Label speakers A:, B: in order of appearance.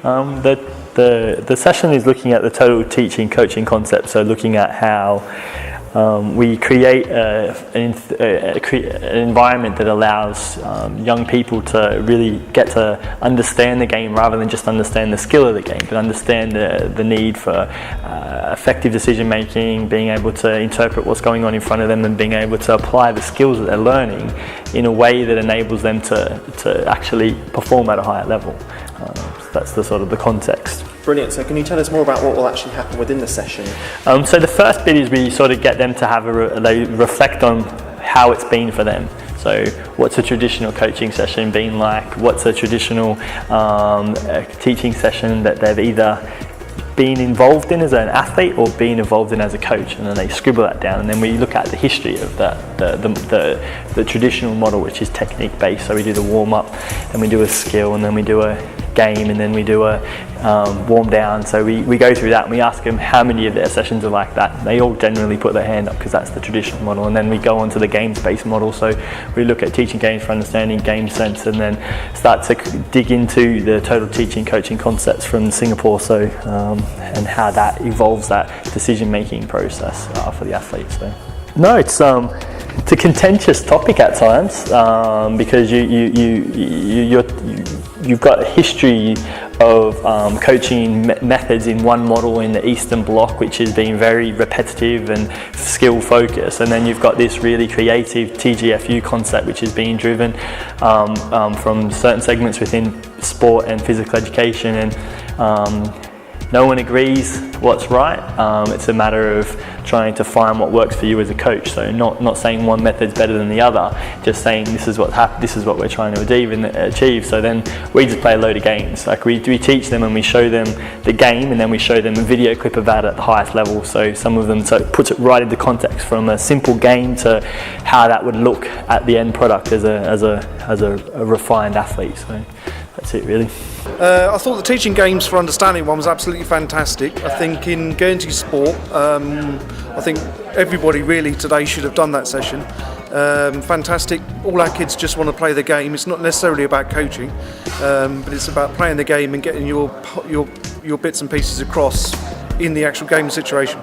A: The session is looking at the total teaching coaching concept, so looking at how we create an environment that allows young people to really get to understand the game rather than just understand the skill of the game, but understand the need for effective decision making, being able to interpret what's going on in front of them and being able to apply the skills that they're learning in a way that enables them to actually perform at a higher level. That's the sort of the context.
B: Brilliant. So can you tell us more about what will actually happen within the session?
A: So the first bit is we sort of get them to have they reflect on how it's been for them. So what's a traditional coaching session been like? What's a traditional teaching session that they've either been involved in as an athlete or been involved in as a coach, and then they scribble that down, and then we look at the history of the traditional model, which is technique based. So we do the warm up, then we do a skill, and then we do a game, and then we do a warm down. So we go through that and we ask them how many of their sessions are like that. They all generally put their hand up because that's the traditional model, and then we go on to the games based model. So we look at teaching games for understanding game sense, and then start to dig into the total teaching coaching concepts from Singapore, so and how that evolves that decision making process for the athletes. So no, it's a contentious topic at times because you've got a history of coaching methods in one model in the Eastern Bloc, which has been very repetitive and skill focused, and then you've got this really creative TGFU concept which is being driven from certain segments within sport and physical education, and no one agrees what's right. It's a matter of trying to find what works for you as a coach. So not saying one method's better than the other, just saying this is what we're trying to achieve. So then we just play a load of games. Like we teach them and we show them the game, and then we show them a video clip of that at the highest level. So some of them, so it puts it right into context from a simple game to how that would look at the end product as a refined athlete. So that's it really.
C: I thought the teaching games for understanding one was absolutely fantastic. I think in Guernsey Sport, I think everybody really today should have done that session. Fantastic. All our kids just want to play the game. It's not necessarily about coaching, but it's about playing the game and getting your bits and pieces across in the actual game situation.